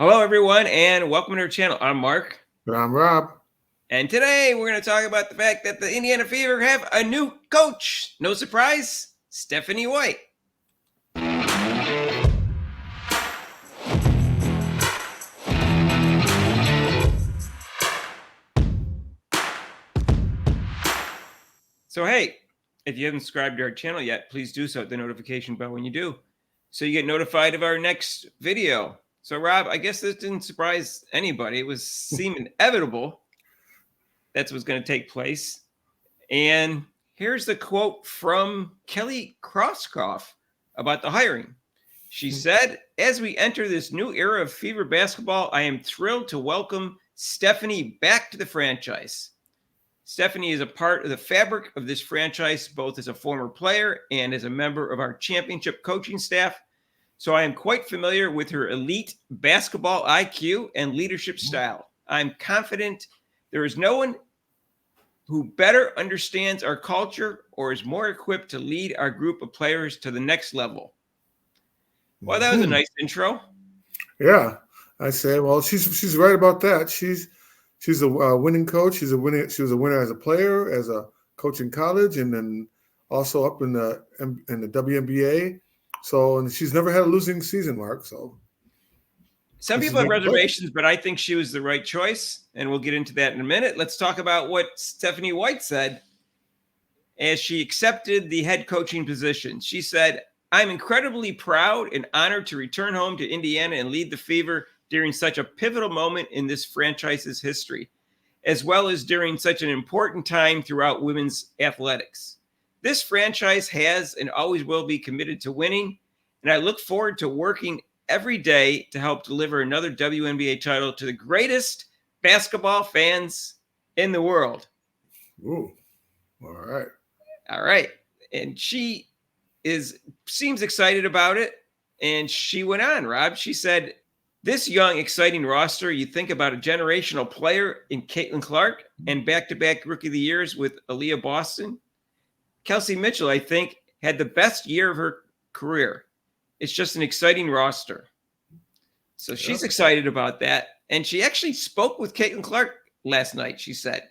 Hello, everyone, and welcome to our channel. I'm Mark, I'm Rob. and today we're going to talk about the fact that the Indiana Fever have a new coach. No surprise, Stephanie White. So, hey, if you haven't subscribed to our channel yet, please do so. Hit the notification bell when you do, so you get notified of our next video. So, Rob, I guess this didn't surprise anybody. It was seemed inevitable that's what's going to take place. And here's the quote from Kelly Crosskopf about the hiring. She said, "As we enter this new era of Fever basketball, I am thrilled to welcome Stephanie back to the franchise. Stephanie is a part of the fabric of this franchise, both as a former player and as a member of our championship coaching staff. So I am quite familiar with her elite basketball IQ and leadership style. I'm confident there is no one who better understands our culture or is more equipped to lead our group of players to the next level." Well, that was a nice intro. Yeah, I say. Well, she's right about that. She's a winning coach. She was a winner as a player, as a coach in college, and then also up in the WNBA. So, and she's never had a losing season, Mark. So, Some people have reservations, but I think she was the right choice, and we'll get into that in a minute. Let's talk about what Stephanie White said as she accepted the head coaching position. She said, "I'm incredibly proud and honored to return home to Indiana and lead the Fever during such a pivotal moment in this franchise's history, as well as during such an important time throughout women's athletics. This franchise has and always will be committed to winning, and I look forward to working every day to help deliver another WNBA title to the greatest basketball fans in the world." Ooh, all right. All right. And she seems excited about it. And she went on, Rob. She said, "This young, exciting roster, you think about a generational player in Caitlin Clark and back-to-back Rookie of the Years with Aaliyah Boston. Kelsey Mitchell, I think, had the best year of her career. It's just an exciting roster." So she's excited about that. And she actually spoke with Caitlin Clark last night, she said.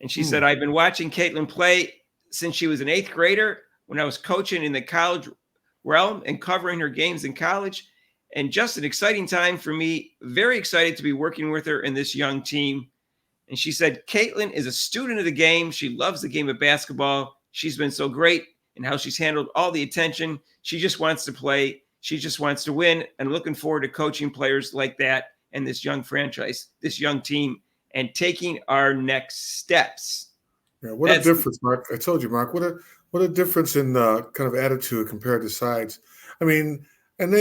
And she said, "I've been watching Caitlin play since she was an 8th grader when I was coaching in the college realm and covering her games in college. And just an exciting time for me. Very excited to be working with her and this young team." And she said, "Caitlin is a student of the game. She loves the game of basketball. She's been so great in how she's handled all the attention. She just wants to play. She just wants to win. And looking forward to coaching players like that and this young franchise, this young team, and taking our next steps." Yeah, what a difference, Mark. I told you, Mark, what a difference in kind of attitude compared to Sides. I mean, and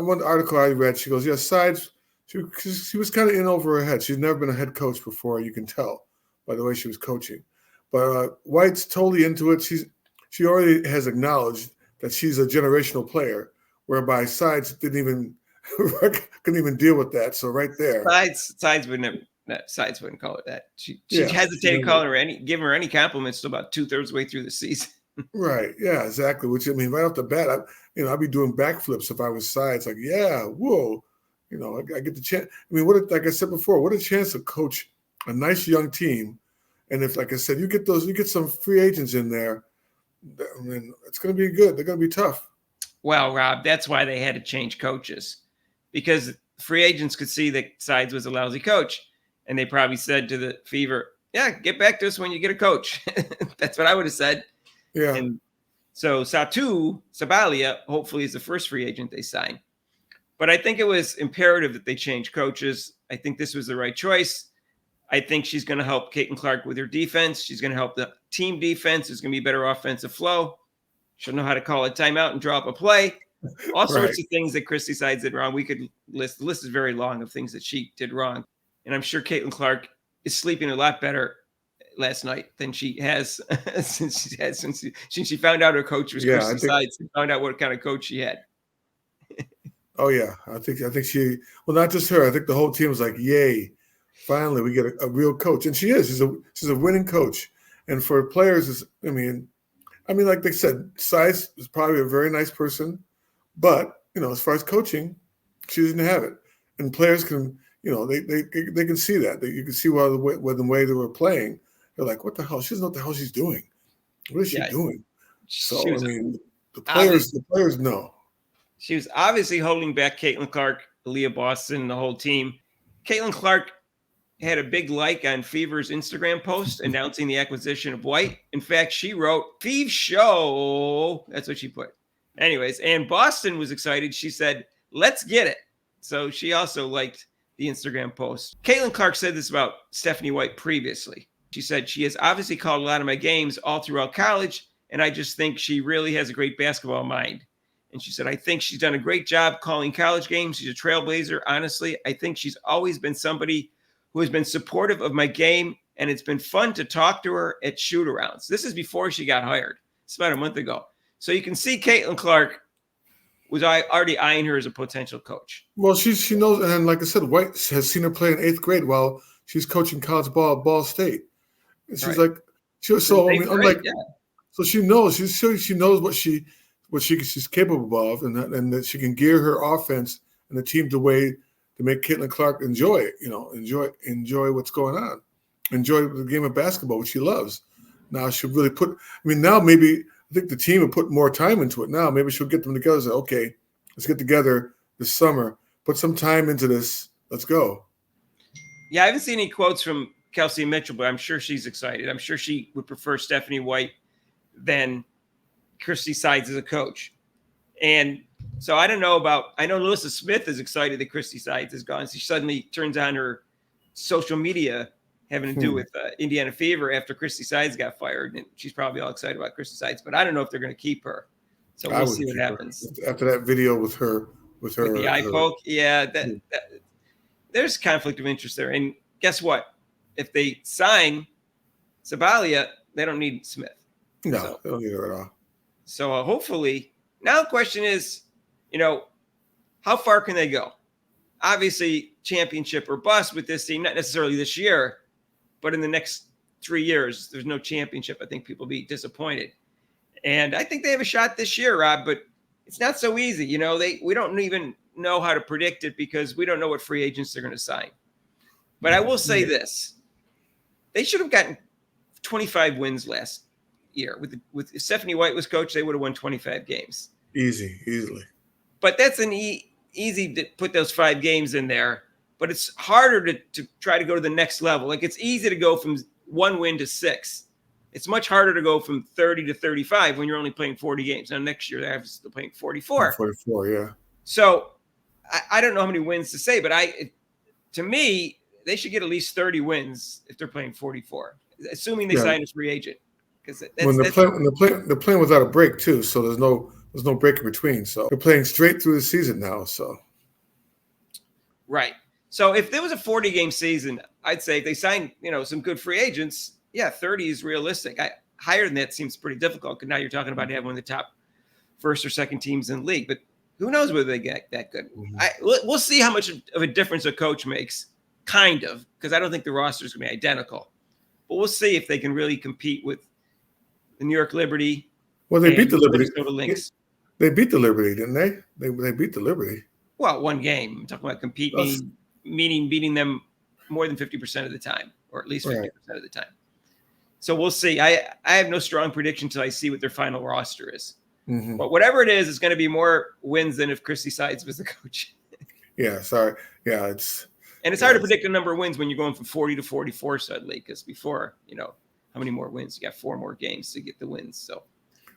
one article I read, she goes, "Yeah, Sides, she was kind of in over her head. She's never been a head coach before, you can tell by the way she was coaching. But White's totally into it. She already has acknowledged that she's a generational player, whereby Sides couldn't even deal with that. So right there, Sides wouldn't call it that. She hesitated giving her any compliments till about 2/3 way through the season. Right. Yeah, exactly. Which, I mean, right off the bat, I'd be doing backflips if I was Sides. Like, yeah, whoa, I get the chance. I mean, like I said before, what a chance to coach a nice young team. And if, like I said, you get some free agents in there, I mean, it's going to be good. They're going to be tough. Well, Rob, that's why they had to change coaches, because free agents could see that Sides was a lousy coach. And they probably said to the Fever, "Yeah, get back to us when you get a coach." That's what I would have said. Yeah. And so Satou Sabalia hopefully is the first free agent they sign. But I think it was imperative that they change coaches. I think this was the right choice. I think she's going to help Caitlin Clark with her defense. She's going to help the team defense. There's going to be better offensive flow. She'll know how to call a timeout and draw up a play. All sorts of things that Christy Sides did wrong. We could list. The list is very long of things that she did wrong. And I'm sure Caitlin Clark is sleeping a lot better last night than she has since she found out her coach was Christy Sides and found out what kind of coach she had. Oh yeah, I think she. Well, not just her. I think the whole team was like, "Yay! Finally, we get a real coach." And she is. She's a winning coach. And for players, I mean, like they said, Sides is probably a very nice person, but as far as coaching, she didn't have it. and players can, they can see that. You can see the way they were playing. They're like, what the hell? She doesn't know what the hell she's doing. What is she doing? She So was the players know. She was obviously holding back Caitlin Clark, Aaliyah Boston, the whole team. Caitlin Clark had a big like on Fever's Instagram post announcing the acquisition of White. In fact, she wrote, "Fev show." That's what she put. Anyways, and Boston was excited. She said, "Let's get it." So she also liked the Instagram post. Caitlin Clark said this about Stephanie White previously. She said, "She has obviously called a lot of my games all throughout college, and I just think she really has a great basketball mind." And she said, "I think she's done a great job calling college games. She's a trailblazer. Honestly, I think she's always been somebody who has been supportive of my game, and it's been fun to talk to her at shoot-arounds." This is before she got hired. It's about a month ago. So you can see Caitlin Clark was already eyeing her as a potential coach. Well, she knows, and like I said, White has seen her play in 8th grade while she's coaching college ball at Ball State. And she's like, so she knows she knows what she's capable of, and that she can gear her offense and the team the way to make Caitlin Clark enjoy it. Enjoy what's going on, enjoy the game of basketball, which she loves. Now she'll really now maybe I think the team will put more time into it. Now maybe she'll get them together and say, okay, let's get together this summer, put some time into this. Let's go. Yeah, I haven't seen any quotes from Kelsey Mitchell, but I'm sure she's excited. I'm sure she would prefer Stephanie White than Christy Sides as a coach. And so I know Melissa Smith is excited that Christy Sides is gone. She suddenly turns on her social media having to do with Indiana Fever after Christy Sides got fired. And she's probably all excited about Christy Sides, but I don't know if they're going to keep her. So we'll see what happens. After that video with the eye poke. Yeah, there's conflict of interest there. And guess what? If they sign Sabalia, they don't need Smith. No, they don't need her at all. So hopefully, now the question is, how far can they go? Obviously, championship or bust with this team, not necessarily this year, but in the next 3 years, there's no championship. I think people will be disappointed. And I think they have a shot this year, Rob, but it's not so easy. We don't even know how to predict it because we don't know what free agents they're going to sign. But I will say this. They should have gotten 25 wins last year. With Stephanie White was coach, they would have won 25 games. Easily. But that's an easy to put those 5 games in there. But it's harder to try to go to the next level. Like it's easy to go from 1 win to 6. It's much harder to go from 30 to 35 when you're only playing 40 games. Now next year they're still playing 44. 44, yeah. So I don't know how many wins to say, but to me, they should get at least 30 wins if they're playing 44, assuming they sign a free agent. Because they're playing without a break too, so there's no break in between. So they're playing straight through the season now. So right. So if there was a 40-game season, I'd say if they sign, some good free agents, 30 is realistic. Higher than that seems pretty difficult because now you're talking about having one of the top first or second teams in the league. But who knows whether they get that good? Mm-hmm. We'll see how much of a difference a coach makes, kind of, because I don't think the roster is going to be identical. But we'll see if they can really compete with the New York Liberty. Well, they beat the Liberty. They beat the Liberty, didn't they? They beat the Liberty. Well, 1 game. I'm talking about competing, meaning beating them more than 50% of the time, or at least 50% of the time. So we'll see. I have no strong prediction until I see what their final roster is. Mm-hmm. But whatever it is, it's going to be more wins than if Christy Sides was the coach. Yeah, sorry. Yeah, it's hard to predict a number of wins when you're going from 40 to 44 suddenly, because before, how many more wins? You got 4 more games to get the wins. So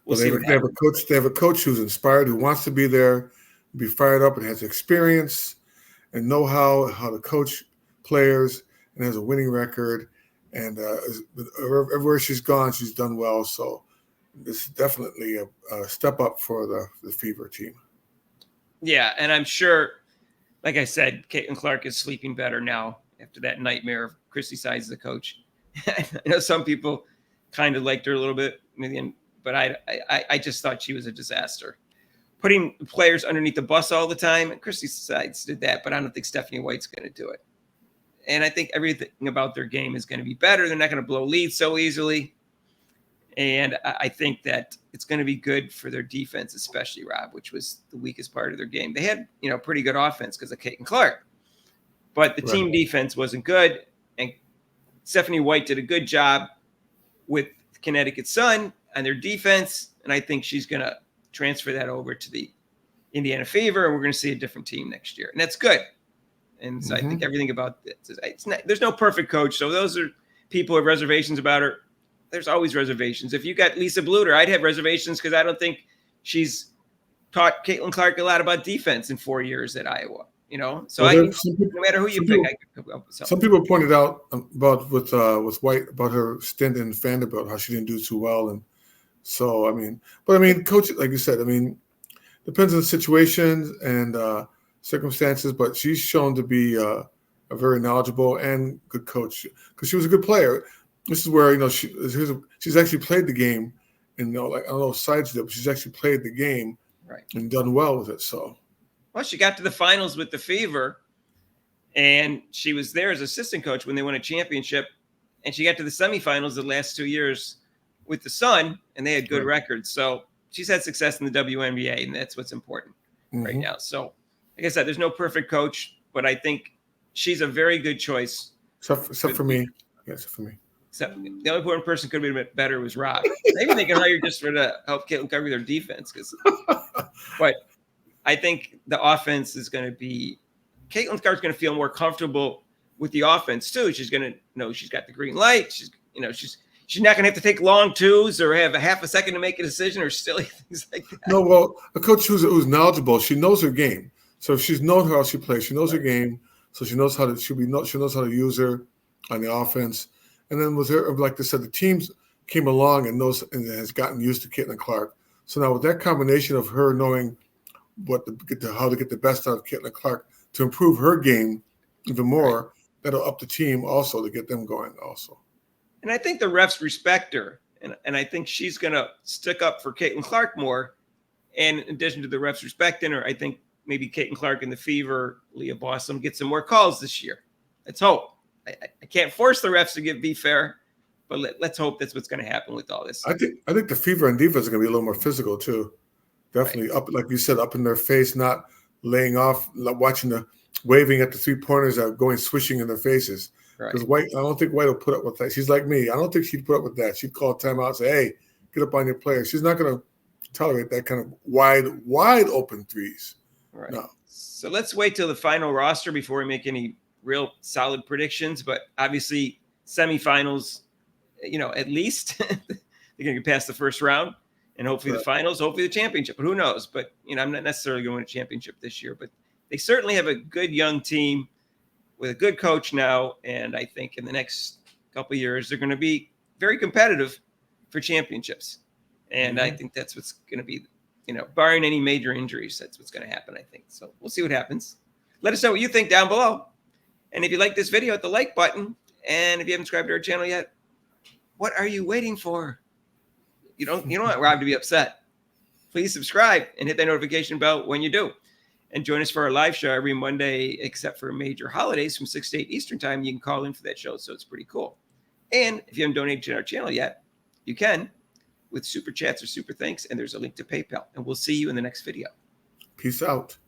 we'll see. They have a coach who's inspired, who wants to be there, be fired up, and has experience and know-how to coach players, and has a winning record. And everywhere she's gone, she's done well. So this is definitely a step up for the Fever team. Yeah, and I'm sure, like I said, Caitlin Clark is sleeping better now after that nightmare of Christy Sides as the coach. I know some people kind of liked her a little bit, but I just thought she was a disaster. Putting players underneath the bus all the time, and Christy Sides did that, but I don't think Stephanie White's going to do it. And I think everything about their game is going to be better. They're not going to blow leads so easily. And I think that it's going to be good for their defense, especially, Rob, which was the weakest part of their game. They had, pretty good offense because of Caitlin Clark. but the Right. team defense wasn't good. And Stephanie White did a good job with Connecticut Sun and their defense. And I think she's going to transfer that over to the Indiana Fever, and we're going to see a different team next year. And that's good. And so I think everything about this there's no perfect coach. So those are people who have reservations about her. There's always reservations. If you got Lisa Bluter, I'd have reservations because I don't think she's taught Caitlin Clark a lot about defense in 4 years at Iowa. So Well, no matter who you pick, I could come up with something. Some people pointed out about with White about her stint in Vanderbilt, how she didn't do too well, and so coach, like you said, depends on the situation and circumstances, but she's shown to be a very knowledgeable and good coach because she was a good player. This is where she's actually played the game, and like I don't know sides of it, but she's actually played the game and done well with it. So. Well, she got to the finals with the Fever, and she was there as assistant coach when they won a championship, and she got to the semifinals the last 2 years with the Sun, and they had good records. So she's had success in the WNBA, and that's what's important right now. So, like I said, there's no perfect coach, but I think she's a very good choice. Except for me. Yes, for me. Except the only important person could have been better was Rob. Maybe they can hire just to help Caitlin cover their defense. But I think the offense is going to be – Caitlin Clark's going to feel more comfortable with the offense too. She's going to know she's got the green light. She's not going to have to take long twos or have a half a second to make a decision or silly things like that. No, well, a coach who's knowledgeable, she knows her game. So if she's known how she plays, she knows her game. So she knows how to she knows how to use her on the offense. And then with her, like I said, the teams came along and has gotten used to Caitlin Clark. So now with that combination of her knowing how to get the best out of Caitlin Clark to improve her game even more, that'll up the team also to get them going also. And I think the refs respect her, and I think she's going to stick up for Caitlin Clark more. And in addition to the refs respecting her, I think maybe Caitlin Clark and the Fever, Leah Bossum, get some more calls this year. Let's hope. I can't force the refs to be fair, but let's hope that's what's going to happen with all this. I think the Fever and defense are going to be a little more physical too. Definitely up, like you said, up in their face, not laying off, watching waving at the 3-pointers that are going swishing in their faces. Because White, I don't think White will put up with that. She's like me. I don't think she'd put up with that. She'd call timeout and say, "Hey, get up on your player." She's not going to tolerate that kind of wide open threes. Right. No. So let's wait till the final roster before we make any real solid predictions. But obviously, semifinals, at least they're going to get past the first round. And hopefully the finals, hopefully the championship. But who knows? But, I'm not necessarily going to win a championship this year. But they certainly have a good young team with a good coach now. And I think in the next couple of years, they're going to be very competitive for championships. And I think that's what's going to be, barring any major injuries, that's what's going to happen, I think. So we'll see what happens. Let us know what you think down below. And if you like this video, hit the like button. And if you haven't subscribed to our channel yet, what are you waiting for? You don't want Rob to be upset. Please subscribe and hit that notification bell when you do. And join us for our live show every Monday, except for major holidays from 6 to 8 Eastern time. You can call in for that show, so it's pretty cool. And if you haven't donated to our channel yet, you can with super chats or super thanks, and there's a link to PayPal. And we'll see you in the next video. Peace out.